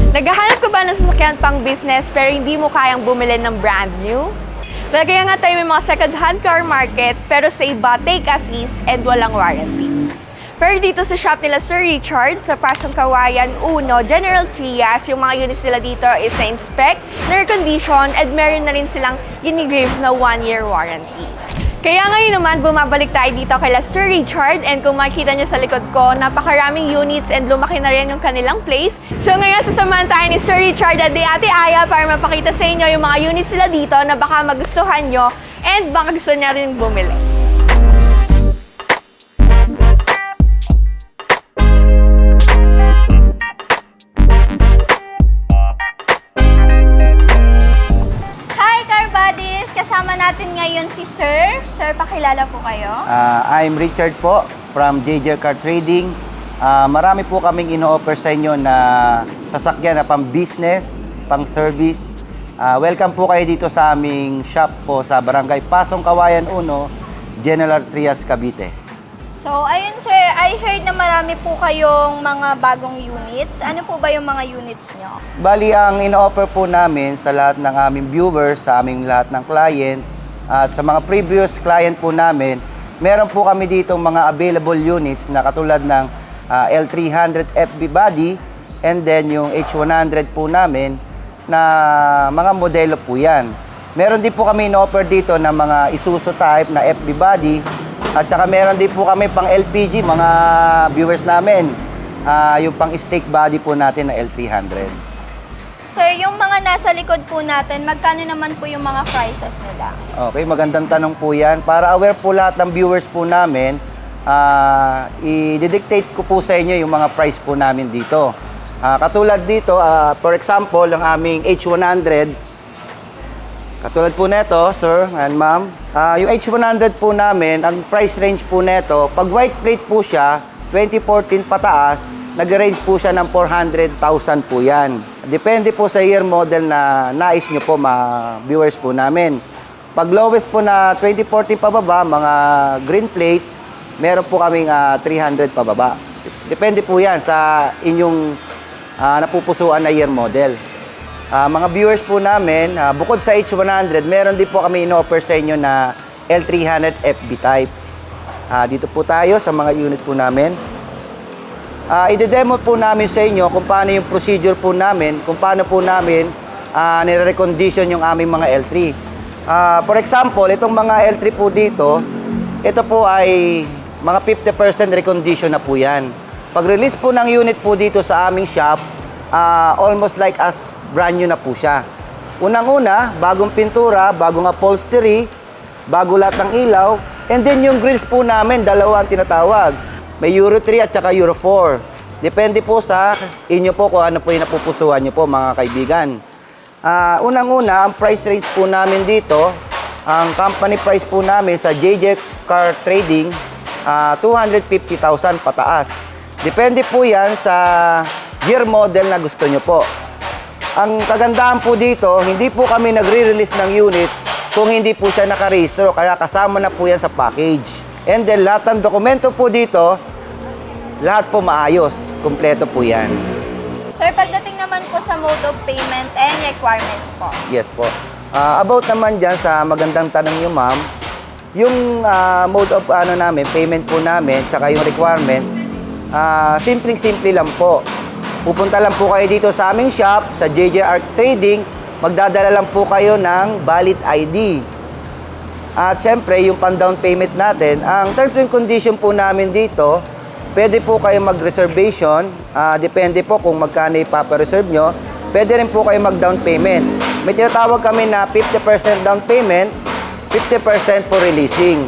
Naghahanap ka ba ng sasakyan pang business pero hindi mo kayang bumili ng brand new? Well, kaya nga tayo may mga second-hand car market pero sa iba, take as is and walang warranty. Pero dito sa shop nila Sir Richard sa Pasong Kawayan 1, General Trias, yung mga units nila dito is na-inspect, na-recondition, and meron na rin silang ginigrave na 1-year warranty. Kaya ngayon naman, bumabalik tayo dito kay Sir Richard and kung makikita nyo sa likod ko, napakaraming units and lumaki na rin yung kanilang place. So ngayon, sasamahan tayo ni Sir Richard at ni Ate Aya para mapakita sa inyo yung mga units sila dito na baka magustuhan nyo and baka gusto niya rin bumili. Kasama natin ngayon si Sir. Sir, pakilala po kayo. I'm Richard po from JJ Car Trading. Marami po kaming ino-offer sa inyo na sasakyan na pang business, pang service. Welcome po kayo dito sa aming shop po sa Barangay Pasong Kawayan 1, General Trias, Cavite. So, ayun Sir, I heard na marami po kayong mga bagong units. Ano po ba yung mga units nyo? Bali, ang ino-offer po namin sa lahat ng aming viewers, sa aming lahat ng client, at sa mga previous client po namin, meron po kami dito mga available units na katulad ng L300 FB body and then yung H100 po namin na mga modelo po yan. Meron din po kami ino-offer dito na mga Isuzu type na FB body at saka meron din po kami pang LPG, mga viewers namin, yung pang stick body po natin na L300. Sir, yung mga nasa likod po natin, magkano naman po yung mga prices nila? Okay, magandang tanong po yan. Para aware po lahat ng viewers po namin, i-dictate ko po sa inyo yung mga price po namin dito. Katulad dito, for example, ang aming H100, katulad po neto, sir and ma'am, yung H100 po namin, ang price range po neto, pag white plate po siya, 2014 pataas, nag-range po siya ng 400,000 po yan. Depende po sa year model na nais nyo po, mga viewers po namin. Pag lowest po na 2014 pababa, mga green plate, meron po kaming 300 pababa. Depende po yan sa inyong napupusuan na year model. Mga viewers po namin, bukod sa H100, meron din po kami in-offer sa inyo na L300 FB type. Dito po tayo sa mga unit po namin. I-demo po namin sa inyo kung paano yung procedure po namin, kung paano po namin nire-recondition yung aming mga L3. For example, itong mga L3 po dito, ito po ay mga 50% recondition na po yan. Pag-release po ng unit po dito sa aming shop, almost like as brand new na po siya. Unang-una, bagong pintura, bagong upholstery, bago lahat ng ilaw, and then yung grills po namin, dalawa ang tinatawag. May Euro 3 at saka Euro 4. Depende po sa inyo po kung ano po yung napupusuan nyo po, mga kaibigan. Unang-una, ang price range po namin dito, ang company price po namin sa JJ Car Trading, 250,000 pataas. Depende po yan sa year model na gusto nyo po. Ang kagandahan po dito, hindi po kami nagre-release ng unit kung hindi po siya nakarehistro, kaya kasama na po yan sa package. And then lahat ng dokumento po dito, lahat po maayos, kumpleto po yan. Sir, pagdating naman po sa mode of payment and requirements po. Yes po. About naman dyan sa magandang tanong nyo, ma'am, yung mode of payment po namin, tsaka yung requirements, simpleng-simple lang po. Pupunta lang po kayo dito sa aming shop, sa JJ Car Trading, magdadala lang po kayo ng valid ID. At syempre, yung pan-down payment natin, ang terms and condition po namin dito, pwede po kayo mag-reservation, depende po kung magkano ipapareserve nyo, pwede rin po kayo mag-down payment. May tinatawag kami na 50% down payment, 50% po releasing.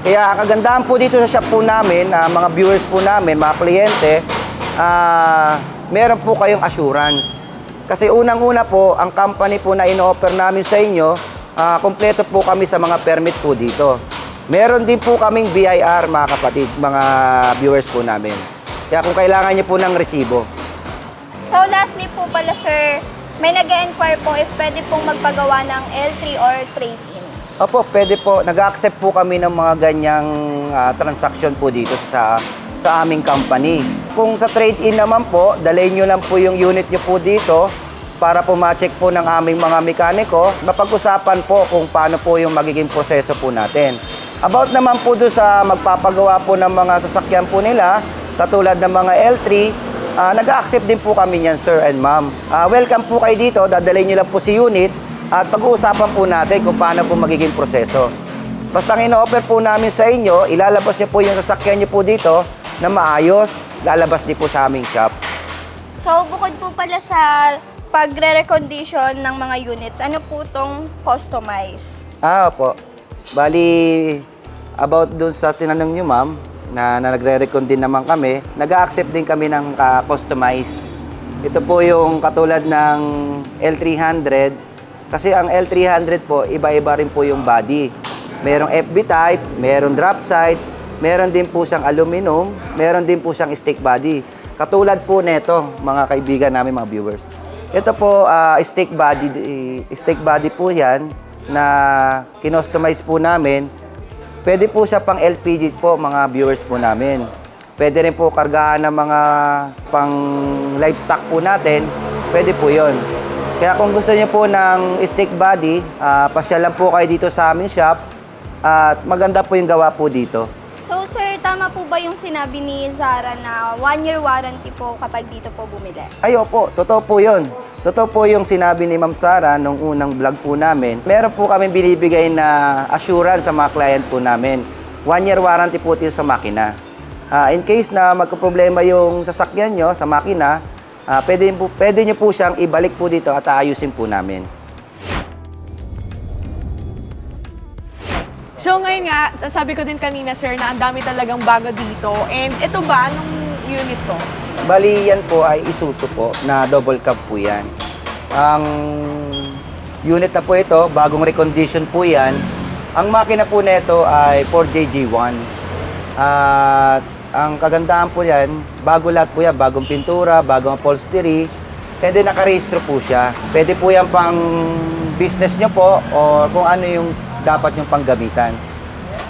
Kaya ang kagandahan po dito sa shop po namin, mga viewers po namin, mga kliyente, meron po kayong assurance. Kasi unang-una po, ang company po na ino-offer namin sa inyo, kompleto po kami sa mga permit po dito. Meron din po kaming BIR, mga kapatid, mga viewers po namin. Kaya kung kailangan niyo po ng resibo. So lastly po pala sir, may nag-enquire po if pwede pong magpagawa ng L3 or trade-in. Opo, pwede po. Nag-accept po kami ng mga ganyang transaction po dito sa sa aming company. Kung sa trade-in naman po, dalhin nyo lang po yung unit nyo po dito para po ma-check po ng aming mga mekaniko, mapag-usapan po kung paano po yung magiging proseso po natin. About naman po doon sa magpapagawa po ng mga sasakyan po nila, katulad ng mga L3, nag-accept din po kami niyan, sir and ma'am. Welcome po kayo dito, dadalhin nyo lang po si unit at pag-uusapan po natin kung paano po magiging proseso. Basta ang ino-offer po namin sa inyo, ilalabas nyo po yung sasakyan nyo po dito na maayos, lalabas din po sa aming shop. So, bukod po pala sa pagre-recondition ng mga units, ano po itong customize? Opo. Bali, about dun sa tinanong nyo, ma'am, na nagre-recon din naman kami, nag-accept din kami ng customize. Ito po yung katulad ng L300, kasi ang L300 po, iba-iba rin po yung body. Merong FB type, merong drop side, meron din po siyang aluminum, meron din po siyang stick body. Katulad po neto, mga kaibigan namin, mga viewers. Ito po, stick body po yan na kinostomize po namin. Pwede po siya pang LPG po, mga viewers po namin. Pwede rin po kargahan ng mga pang livestock po natin. Pwede po yon. Kaya kung gusto niyo po ng stick body, pasyal lang po kayo dito sa aming shop. At maganda po yung gawa po dito. So, sir, tama po ba yung sinabi ni Zara na 1-year warranty po kapag dito po bumili? Ay, opo, totoo po yun. Totoo po yung sinabi ni Ma'am Sara nung unang vlog po namin. Meron po kami binibigay na assurance sa mga client po namin. 1-year warranty po ito sa makina. In case na magkaproblema yung sasakyan nyo sa makina, pwede nyo po siyang ibalik po dito at aayusin po namin. So ngayon nga, sabi ko din kanina sir na ang dami talagang bago dito. And ito ba, anong unit to? Bali, yan po ay Isuzu po, na double cab po yan. Ang unit na po ito, bagong recondition po yan. Ang makina po nito ay 4JG1. At ang kagandahan po yan, bago lahat po yan, bagong pintura, bagong upholstery, and then nakarehistro po siya. Pwede po yan pang business nyo po o kung ano yung dapat yung panggamitan.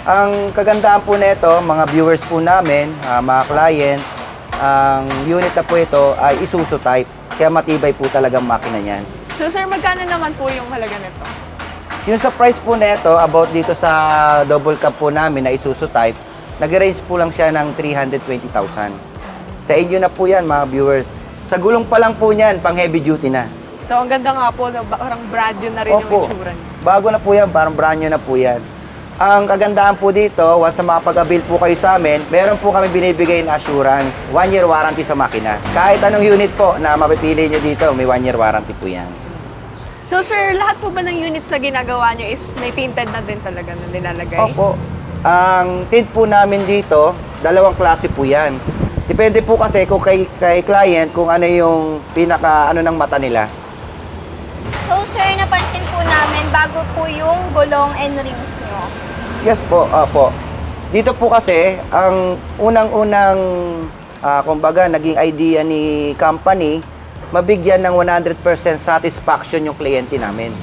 Ang kagandahan po nito, mga viewers po namin, mga client, ang unit na po ito ay Isuzu type. Kaya matibay po talagang makina niyan. So sir, magkano naman po yung halaga nito? Yung sa price po nito, about dito sa double cab po namin na Isuzu type, nag-range po lang siya ng 320,000. Sa inyo na po yan, mga viewers. Sa gulong pa lang po niyan, pang heavy duty na. So ang ganda nga po, parang brand new na rin Opo. yung itsura niya. Bago na po yan, parang brand new na po yan. Ang kagandahan po dito, once na makapag-avail po kayo sa amin, meron po kami binibigay na assurance, 1-year warranty sa makina. Kahit anong unit po na mapipili nyo dito, may 1-year warranty po yan. So sir, lahat po ba ng units na ginagawa nyo is may tinted na din talaga na nilalagay? Opo. Ang tint po namin dito, dalawang klase po yan. Depende po kasi kung kay client, kung ano yung pinaka ng mata nila. So, sir, napansin po namin bago po yung gulong and rims nyo. Yes po, opo. Dito po kasi, ang unang-unang, kumbaga, naging idea ni company, mabigyan ng 100% satisfaction yung kliyente namin.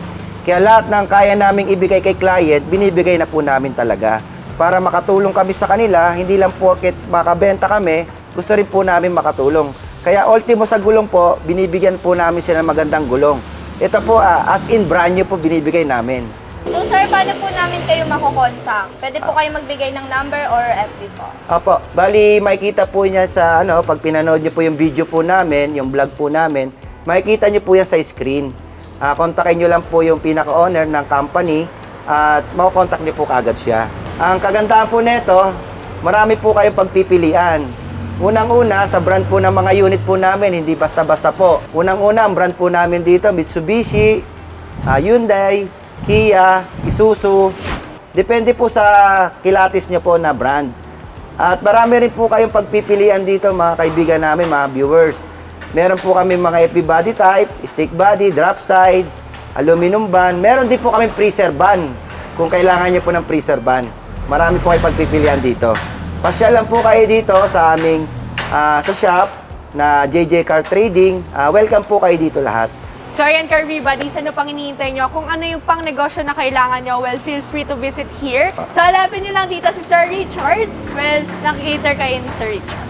Kaya lahat ng kaya naming ibigay kay client, binibigay na po namin talaga. Para makatulong kami sa kanila, hindi lang porket makabenta kami, gusto rin po namin makatulong. Kaya ultimo sa gulong po, binibigyan po namin sila ng magandang gulong. Ito po, as in brand new po binibigay namin. So, sir, paano po namin kayo makokontak? Pwede po kayo magbigay ng number or FB po? Opo, bali makikita po niya sa pag pinanood niyo po yung video po namin, yung vlog po namin, makikita niyo po yan sa screen. Kontakin niyo lang po yung pinaka-owner ng company at makokontak niyo po kaagad siya. Ang kagandahan po nito, marami po kayong pagpipilian. Unang-una, sa brand po ng mga unit po namin, hindi basta-basta po. Unang-una, ang brand po namin dito, Mitsubishi, Hyundai, Kia, Isuzu. Depende po sa kilatis nyo po na brand. At marami rin po kayong pagpipilian dito, mga kaibigan namin, mga viewers. Meron po kami mga FB body type, stick body, drop side, aluminum van. Meron din po kami freezer van, kung kailangan nyo po ng freezer van. Marami po kayong pagpipilian dito. Pasyal lang po kayo dito sa aming sa shop na JJ Car Trading. Welcome po kayo dito lahat. So ayan, Curvy Buddies, ano pang hinihintay nyo? Kung ano yung pang negosyo na kailangan nyo, well, feel free to visit here. So hanapin nyo lang dito si Sir Richard. Well, nakikater kayo ni Sir Richard.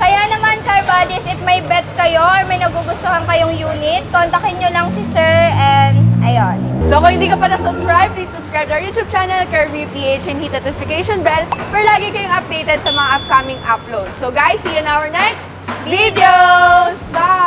Kaya naman, Car Buddies, if may bet kayo or may nagugustuhan kayong unit, kontakin nyo lang si Sir and ayun. So kung hindi ka pa na-subscribe, please subscribe to our YouTube channel, Curvy PH, and hit the notification bell para lagi kayong updated sa mga upcoming uploads. So guys, see you in our next videos! Bye!